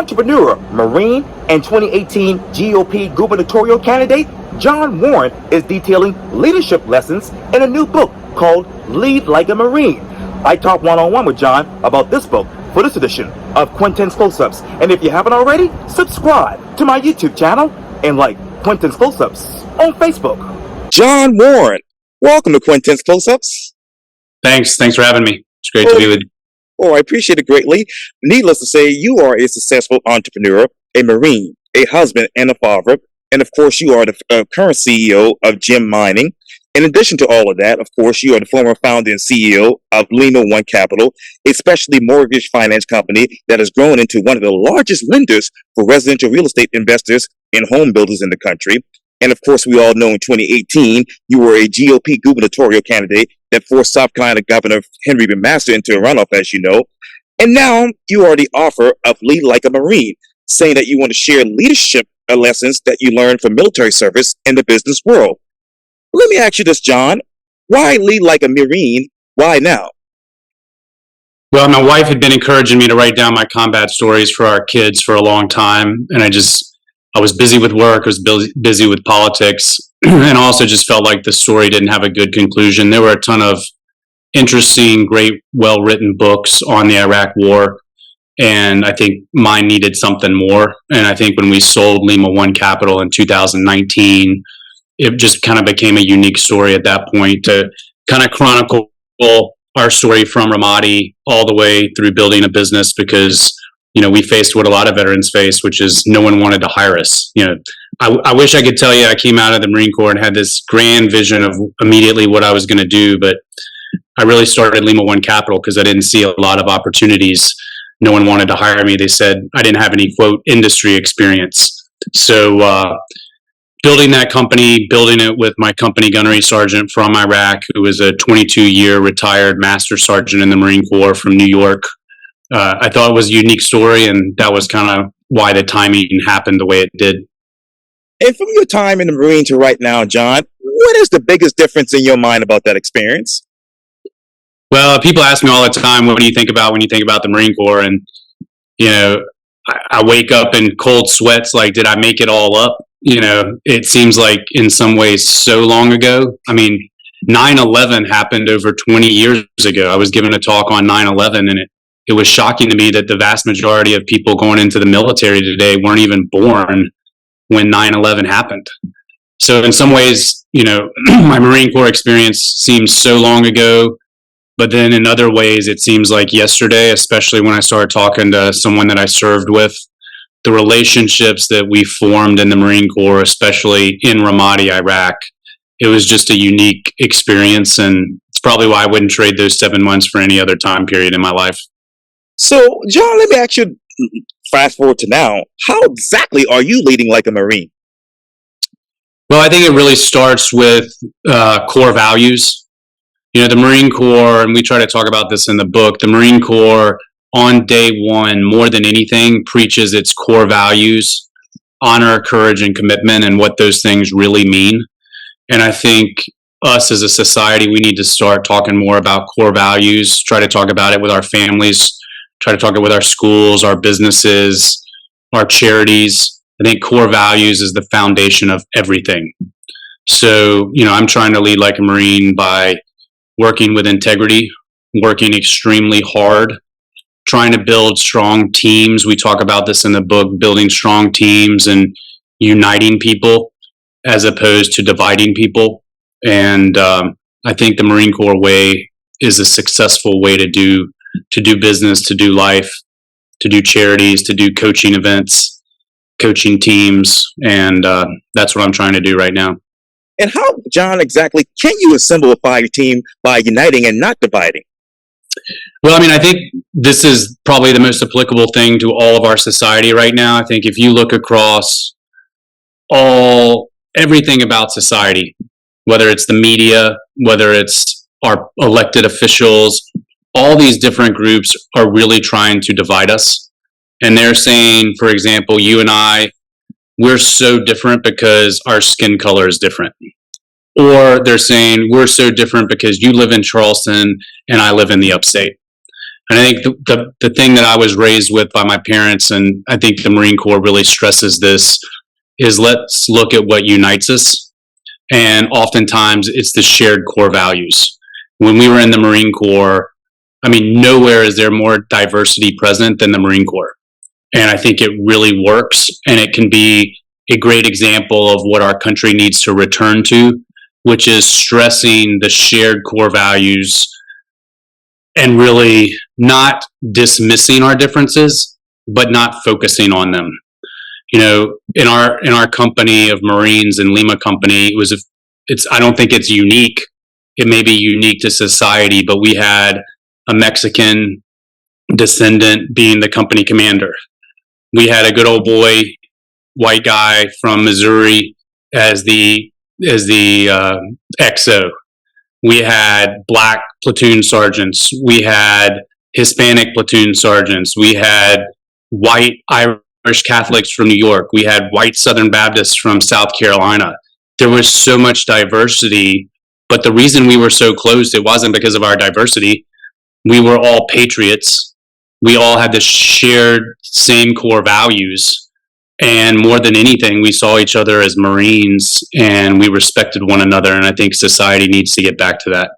Entrepreneur, Marine, and 2018 GOP gubernatorial candidate John Warren is detailing leadership lessons in a new book called Lead Like a Marine. I talked one-on-one with John about this book for this edition of Quintin's Close-Ups. And if you haven't already, subscribe to my YouTube channel and like Quintin's Close-Ups on Facebook. John Warren, welcome to Quintin's Close-Ups. Thanks for having me. It's great to be with you. Oh, I appreciate it greatly. Needless to say, you are a successful entrepreneur, a Marine, a husband, and a father. And of course, you are the current CEO of Gem Mining. In addition to all of that, of course, you are the former founder and CEO of Lima One Capital, a specialty mortgage finance company that has grown into one of the largest lenders for residential real estate investors and home builders in the country. And of course, we all know in 2018, you were a GOP gubernatorial candidate that forced South Carolina Governor Henry B. Master into a runoff, as you know. And now you are the author of Lead Like a Marine, saying that you want to share leadership lessons that you learned from military service in the business world. Let me ask you this, John. Why lead like a Marine? Why now? Well, my wife had been encouraging me to write down my combat stories for our kids for a long time. And I was busy with work. I was busy with politics. And also just felt like the story didn't have a good conclusion. There were a ton of interesting, great, well-written books on the Iraq War. And I think mine needed something more. And I think when we sold Lima One Capital in 2019, it just kind of became a unique story at that point to kind of chronicle our story from Ramadi all the way through building a business, because, you know, we faced what a lot of veterans face, which is no one wanted to hire us. You know, I wish I could tell you I came out of the Marine Corps and had this grand vision of immediately what I was going to do, but I really started Lima One Capital because I didn't see a lot of opportunities. No one wanted to hire me. They said I didn't have any, quote, industry experience. So, building that company, building it with my company gunnery sergeant from Iraq, who was a 22-year retired master sergeant in the Marine Corps from New York. I thought it was a unique story, and that was kind of why the timing happened the way it did. And from your time in the Marine to right now, John, what is the biggest difference in your mind about that experience? Well, people ask me all the time, what do you think about when you think about the Marine Corps? And, you know, I wake up in cold sweats like, did I make it all up? You know, it seems like in some ways so long ago. I mean, 9/11 happened over 20 years ago. I was giving a talk on 9/11, and it was shocking to me that the vast majority of people going into the military today weren't even born when 9/11 happened. So in some ways, you know, my Marine Corps experience seems so long ago, but then in other ways, it seems like yesterday, especially when I started talking to someone that I served with. The relationships that we formed in the Marine Corps, especially in Ramadi, Iraq, it was just a unique experience. And it's probably why I wouldn't trade those 7 months for any other time period in my life. So, John, let me ask you, fast forward to now, how exactly are you leading like a Marine? Well, I think it really starts with core values. You know, the Marine Corps, and we try to talk about this in the book, the Marine Corps on day one, more than anything, preaches its core values, honor, courage, and commitment, and what those things really mean. And I think us as a society, we need to start talking more about core values, try to talk about it with our families, try to talk it with our schools, our businesses, our charities. I think core values is the foundation of everything. So, you know, I'm trying to lead like a Marine by working with integrity, working extremely hard, trying to build strong teams. We talk about this in the book, building strong teams and uniting people as opposed to dividing people. And I think the Marine Corps way is a successful way to do business, to do life, to do charities, to do coaching events, coaching teams. And that's what I'm trying to do right now. And how, John, exactly can you assemble a fire team by uniting and not dividing? Well, I mean, I think this is probably the most applicable thing to all of our society right now. I think if you look across everything about society, whether it's the media, whether it's our elected officials, all these different groups are really trying to divide us. And they're saying, for example, you and I, we're so different because our skin color is different. Or they're saying we're so different because you live in Charleston and I live in the upstate. And I think the thing that I was raised with by my parents, and I think the Marine Corps really stresses this, is let's look at what unites us. And oftentimes it's the shared core values. When we were in the Marine Corps, I mean, nowhere is there more diversity present than the Marine Corps. And I think it really works, and it can be a great example of what our country needs to return to, which is stressing the shared core values and really not dismissing our differences, but not focusing on them. You know, in our company of Marines in Lima Company, I don't think it's unique. It may be unique to society, but we had a Mexican descendant being the company commander. We had a good old boy, white guy from Missouri as the XO. We had black platoon sergeants. We had Hispanic platoon sergeants. We had white Irish Catholics from New York. We had white Southern Baptists from South Carolina. There was so much diversity, but the reason we were so close, it wasn't because of our diversity. We were all patriots. We all had the shared same core values. And more than anything, we saw each other as Marines, and we respected one another. And I think society needs to get back to that.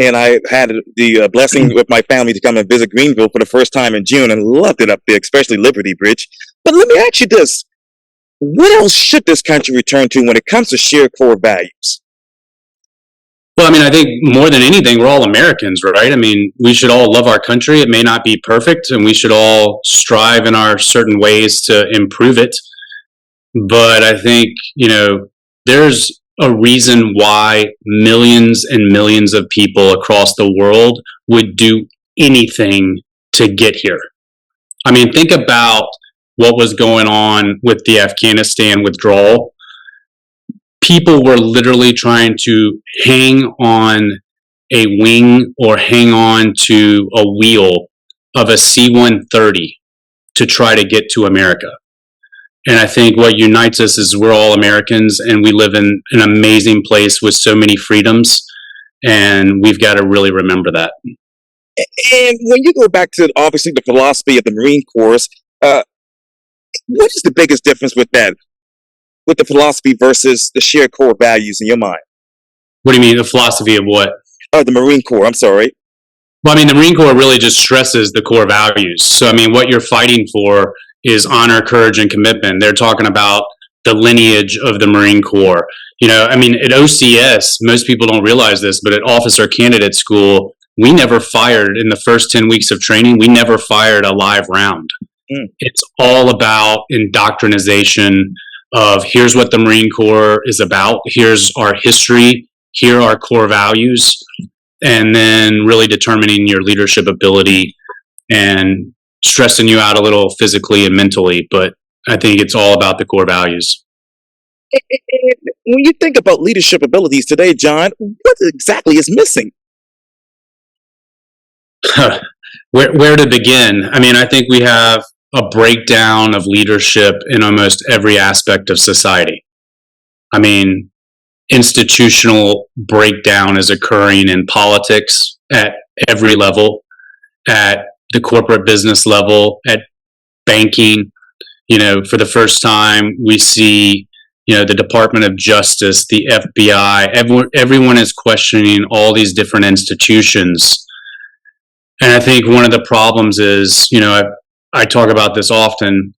And I had the blessing with my family to come and visit Greenville for the first time in June and loved it up there, especially Liberty Bridge. But let me ask you this. What else should this country return to when it comes to shared core values? Well, I mean, I think more than anything, we're all Americans, right? I mean, we should all love our country. It may not be perfect, and we should all strive in our certain ways to improve it. But I think, you know, there's a reason why millions and millions of people across the world would do anything to get here. I mean, think about what was going on with the Afghanistan withdrawal. People were literally trying to hang on a wing or hang on to a wheel of a C-130 to try to get to America. And I think what unites us is we're all Americans, and we live in an amazing place with so many freedoms, and we've got to really remember that. And when you go back to obviously the philosophy of the Marine Corps, what is the biggest difference with that? With the philosophy versus the shared core values in your mind? What do you mean, the philosophy of what? The Marine Corps, I'm sorry. Well, I mean, the Marine Corps really just stresses the core values. So, I mean, what you're fighting for is honor, courage, and commitment. They're talking about the lineage of the Marine Corps. You know, I mean, at OCS, most people don't realize this, but at Officer Candidate School, we never fired in the first 10 weeks of training. We never fired a live round. It's all about indoctrination of here's what the Marine Corps is about. Here's our history. Here are core values. And then really determining your leadership ability and stressing you out a little physically and mentally. But I think it's all about the core values. When you think about leadership abilities today, John, what exactly is missing? Where to begin? I mean, I think we have a breakdown of leadership in almost every aspect of society. I mean, institutional breakdown is occurring in politics at every level, at the corporate business level, at banking. You know, for the first time, we see, you know, the Department of Justice, the FBI, everyone is questioning all these different institutions. And I think one of the problems is, you know, I talk about this often.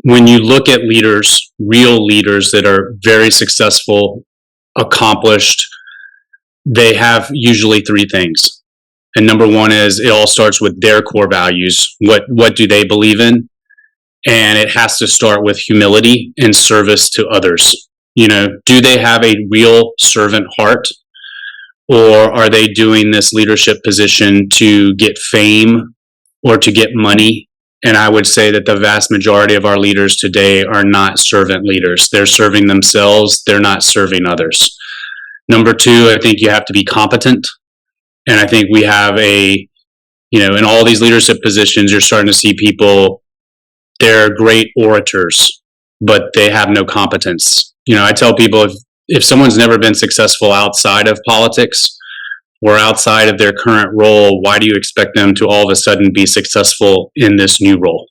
When you look at leaders, real leaders that are very successful, accomplished, they have usually three things. And number one is it all starts with their core values. What do they believe in? And it has to start with humility and service to others. You know, do they have a real servant heart? Or are they doing this leadership position to get fame or to get money? And I would say that the vast majority of our leaders today are not servant leaders. They're serving themselves. They're not serving others. Number two, I think you have to be competent. And I think we have you know, in all these leadership positions, you're starting to see people, they're great orators, but they have no competence. You know, I tell people if someone's never been successful outside of politics, or outside of their current role, why do you expect them to all of a sudden be successful in this new role?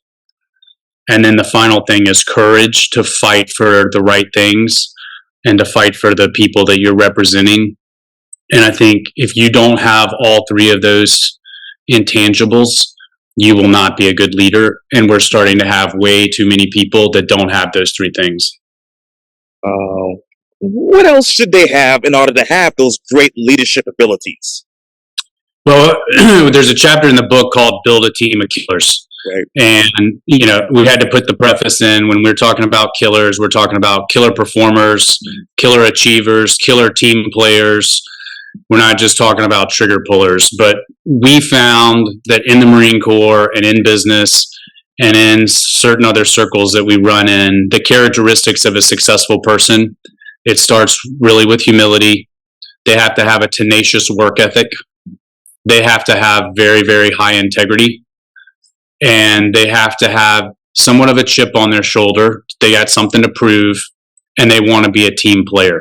And then the final thing is courage to fight for the right things and to fight for the people that you're representing. And I think if you don't have all three of those intangibles, you will not be a good leader. And we're starting to have way too many people that don't have those three things. What else should they have in order to have those great leadership abilities? Well, there's a chapter in the book called Build a Team of Killers. Right. And, we had to put the preface in when we're talking about killers, we're talking about killer performers, killer achievers, killer team players. We're not just talking about trigger pullers, but we found that in the Marine Corps and in business and in certain other circles that we run in, the characteristics of a successful person, it starts really with humility. They have to have a tenacious work ethic. They have to have very, very high integrity. And they have to have somewhat of a chip on their shoulder. They got something to prove, and they want to be a team player.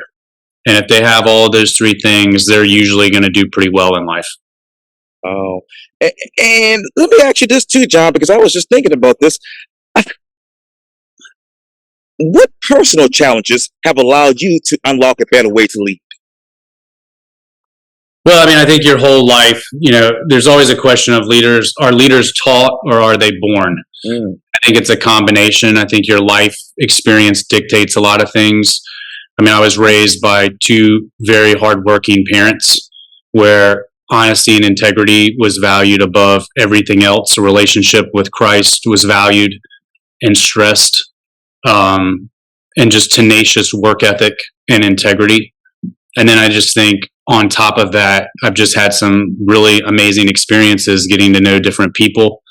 And if they have all of those three things, they're usually going to do pretty well in life. Oh, and let me ask you this too, John, because I was just thinking about this. What personal challenges have allowed you to unlock a better way to lead? Well, I think your whole life, there's always a question of leaders. Are leaders taught or are they born? I think it's a combination. I think your life experience dictates a lot of things. I was raised by two very hardworking parents where honesty and integrity was valued above everything else. A relationship with Christ was valued and stressed, and just tenacious work ethic and integrity. And then I just think on top of that, I've just had some really amazing experiences getting to know different people.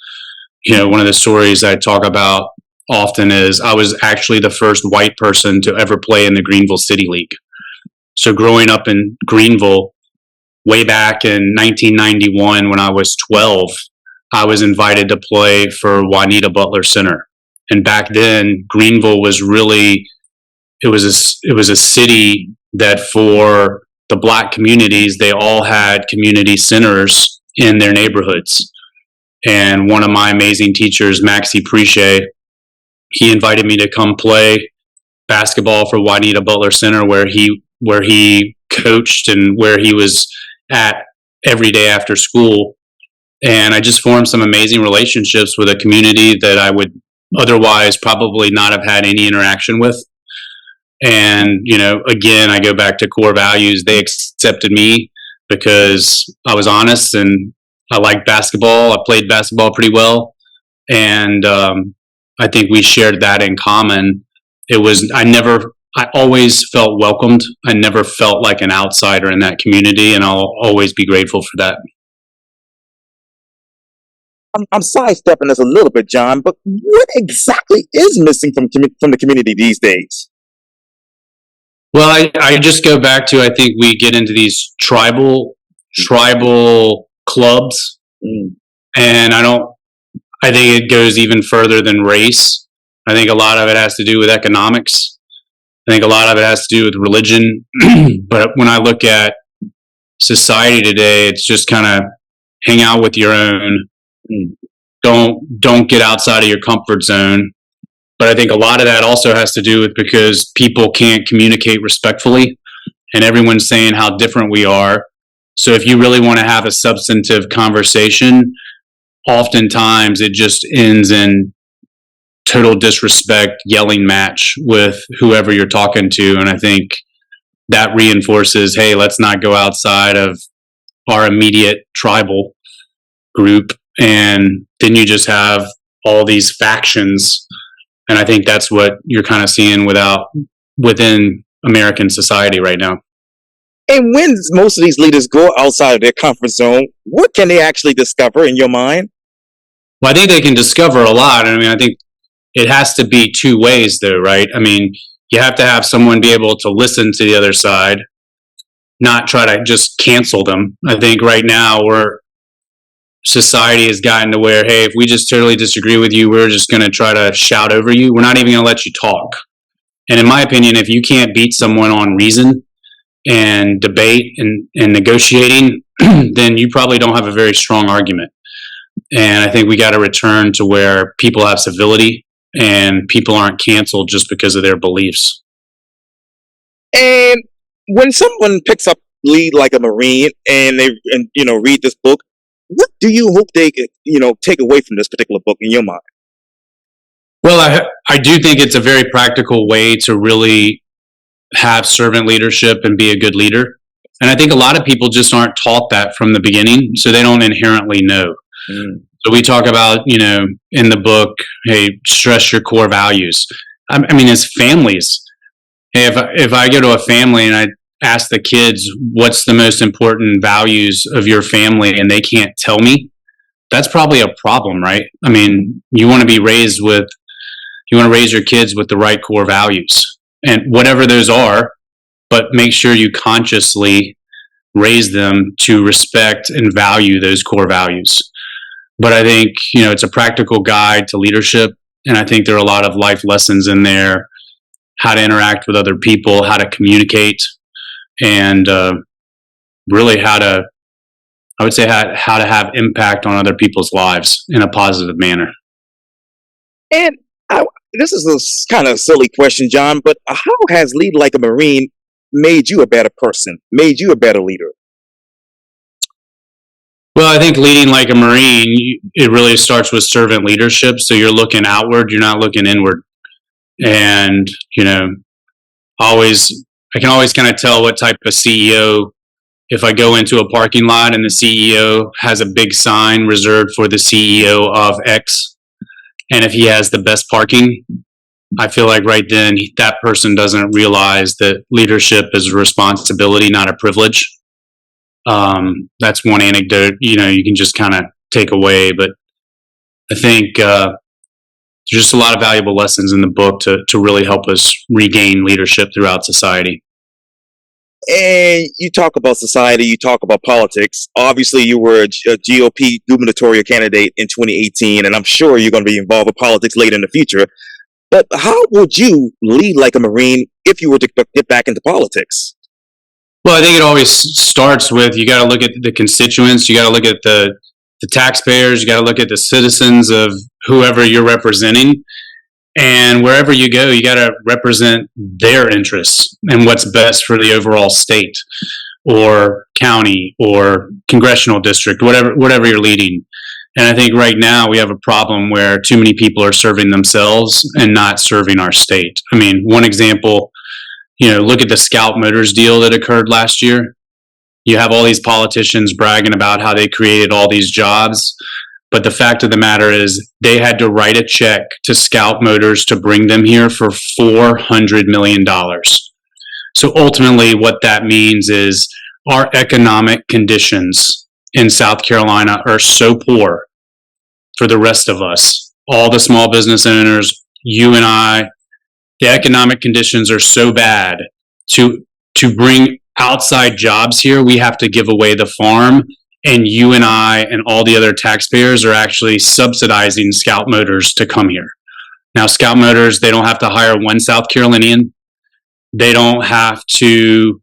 One of the stories I talk about often is I was actually the first white person to ever play in the Greenville City League. So growing up in Greenville, way back in 1991 when I was 12, I was invited to play for Juanita Butler Center. And back then, Greenville was really, it was a city that for the Black communities, they all had community centers in their neighborhoods. And one of my amazing teachers, Maxie Preche, he invited me to come play basketball for Juanita Butler Center, where he coached and where he was at every day after school. And I just formed some amazing relationships with a community that I would otherwise probably not have had any interaction with. And, again, I go back to core values. They accepted me because I was honest and I liked basketball. I played basketball pretty well. And I think we shared that in common. I always felt welcomed. I never felt like an outsider in that community, and I'll always be grateful for that. I'm sidestepping this a little bit, John, but what exactly is missing from the community these days? Well, I just go back to, I think we get into these tribal clubs, and I think it goes even further than race. I think a lot of it has to do with economics. I think a lot of it has to do with religion. But when I look at society today, it's just kind of hang out with your own. Don't get outside of your comfort zone. But I think a lot of that also has to do with because people can't communicate respectfully, and everyone's saying how different we are. So if you really want to have a substantive conversation, oftentimes it just ends in total disrespect, yelling match with whoever you're talking to. And I think that reinforces, hey, let's not go outside of our immediate tribal group. And then you just have all these factions. And I think that's what you're kind of seeing within American society right now. And when most of these leaders go outside of their comfort zone, what can they actually discover in your mind? Well, I think they can discover a lot. I think it has to be two ways though, right? You have to have someone be able to listen to the other side, not try to just cancel them. I think right now society has gotten to where, hey, if we just totally disagree with you, we're just going to try to shout over you. We're not even going to let you talk. And in my opinion, if you can't beat someone on reason and debate and negotiating, then you probably don't have a very strong argument. And I think we got to return to where people have civility and people aren't canceled just because of their beliefs. And when someone picks up Lead Like a Marine and read this book, what do you hope they take away from this particular book in your mind? Well, I do think it's a very practical way to really have servant leadership and be a good leader. And I think a lot of people just aren't taught that from the beginning, so they don't inherently know. So we talk about, in the book, hey, stress your core values. I mean, as families, hey, if I go to a family and I ask the kids, what's the most important values of your family, and they can't tell me, that's probably a problem, right? I mean, you want to raise your kids with the right core values, and whatever those are, but make sure you consciously raise them to respect and value those core values. But I think, it's a practical guide to leadership, and I think there are a lot of life lessons in there, how to interact with other people, how to communicate, and really how to have impact on other people's lives in a positive manner. And this is a kind of silly question, John, but how has Lead Like a Marine made you a better person, made you a better leader? Well, I think leading like a Marine, it really starts with servant leadership. So you're looking outward, you're not looking inward. And, I can always kind of tell what type of CEO, if I go into a parking lot and the CEO has a big sign reserved for the CEO of X, and if he has the best parking, I feel like right then that person doesn't realize that leadership is a responsibility, not a privilege. That's one anecdote, you can just kind of take away. But I think there's just a lot of valuable lessons in the book to really help us regain leadership throughout society. And you talk about society, you talk about politics. Obviously, you were a GOP gubernatorial candidate in 2018, and I'm sure you're going to be involved with politics later in the future. But how would you lead like a Marine if you were to get back into politics? Well, I think it always starts with, you got to look at the constituents, you got to look at the taxpayers, you got to look at the citizens of whoever you're representing. And wherever you go, you got to represent their interests and what's best for the overall state or county or congressional district, whatever you're leading. And I think right now we have a problem where too many people are serving themselves and not serving our state. I mean, one example, look at the Scout Motors deal that occurred last year. You have all these politicians bragging about how they created all these jobs. But the fact of the matter is they had to write a check to Scout Motors to bring them here for $400 million. So ultimately what that means is our economic conditions in South Carolina are so poor for the rest of us, all the small business owners, you and I, the economic conditions are so bad to bring outside jobs here, we have to give away the farm. And you and I and all the other taxpayers are actually subsidizing Scout Motors to come here. Now, Scout Motors, they don't have to hire one South Carolinian. They don't have to,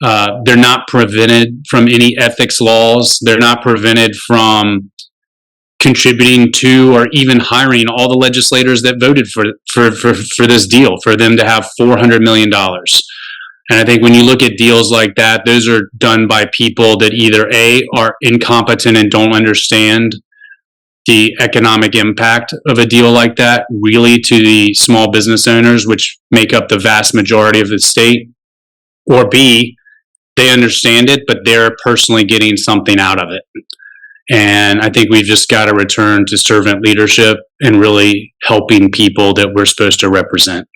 they're not prevented from any ethics laws. They're not prevented from contributing to or even hiring all the legislators that voted for this deal, for them to have $400 million. And I think when you look at deals like that, those are done by people that either A, are incompetent and don't understand the economic impact of a deal like that really to the small business owners, which make up the vast majority of the state, or B, they understand it, but they're personally getting something out of it. And I think we've just got to return to servant leadership and really helping people that we're supposed to represent.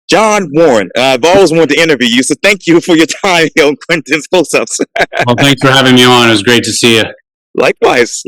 John Warren, I've always wanted to interview you, so thank you for your time here on Quintin's Close-Ups. Well, thanks for having me on. It was great to see you. Likewise.